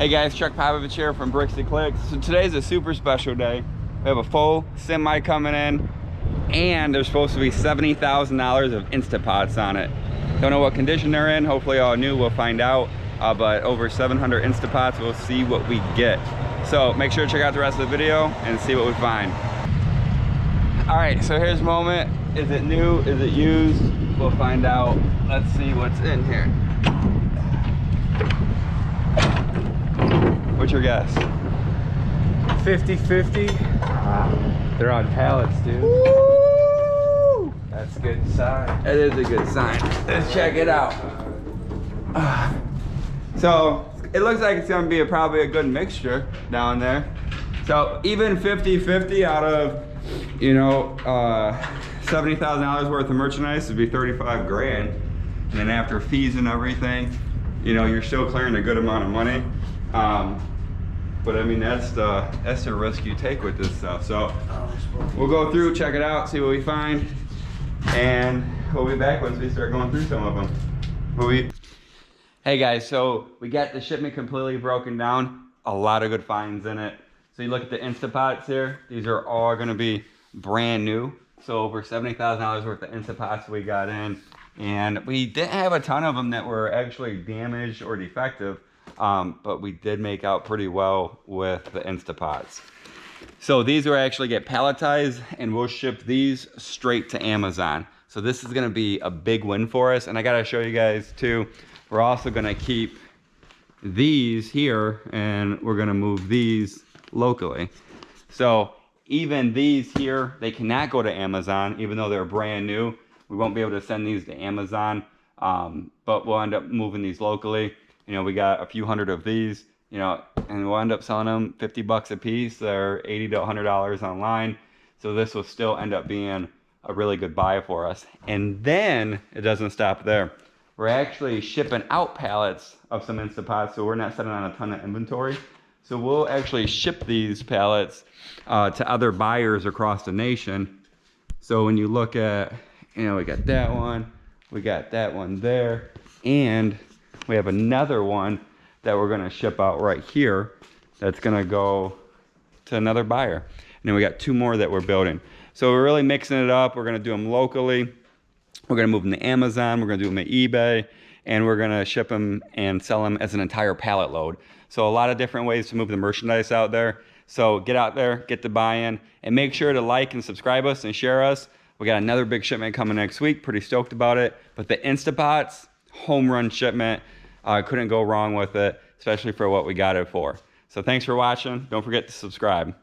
Hey guys, Chuckpopovich here from Bricks and Clicks. So today's a super special day. We have a full semi coming in, and there's supposed to be $70,000 of Instapots on it. Don't know what condition they're in. Hopefully all new, we'll find out. But over 700 Instapots, we'll see what we get. So make sure to check out the rest of the video and see what we find. All right, so here's moment. Is it new? Is it used? We'll find out. Let's see what's in here. What's your guess? 50-50. They're on pallets, dude. Woo! That's a good sign. It is a good sign. Let's check it out. So it looks like it's gonna be probably a good mixture down there. So even 50-50 out of, you know, $70,000 worth of merchandise would be 35 grand. And then after fees and everything, you know, you're still clearing a good amount of money. But I mean, that's the risk you take with this stuff. So we'll go through, check it out, see what we find, and we'll be back once we start going through some of them. Hey guys, so we got the shipment completely broken down. A lot of good finds in it. So you look at the Instapots here. These are all gonna be brand new. So over $70,000 worth of Instapots we got in. And we didn't have a ton of them that were actually damaged or defective. But we did make out pretty well with the Instapots. So these will actually get palletized, and we'll ship these straight to Amazon. So this is gonna be a big win for us. And I gotta show you guys too, we're also gonna keep these here, and we're gonna move these locally. So even these here, they cannot go to Amazon, even though they're brand new. We won't be able to send these to Amazon, but we'll end up moving these locally. You know, we got a few hundred of these, you know, and we'll end up selling them 50 bucks a piece. They're $80 to $100 online. So this will still end up being a really good buy for us. And then it doesn't stop there. We're actually shipping out pallets of some Instapots, so we're not sitting on a ton of inventory. So we'll actually ship these pallets to other buyers across the nation. So when you look at, you know, we got that one there, and we have another one that we're gonna ship out right here that's gonna go to another buyer. And then we got two more that we're building. So we're really mixing it up. We're gonna do them locally. We're gonna move them to Amazon. We're gonna do them at eBay. And we're gonna ship them and sell them as an entire pallet load. So a lot of different ways to move the merchandise out there. So get out there, get the buy-in, and make sure to like and subscribe us and share us. We got another big shipment coming next week. Pretty stoked about it. But the Instapots, home run shipment. Couldn't go wrong with it, especially for what we got it for. So thanks for watching. Don't forget to subscribe.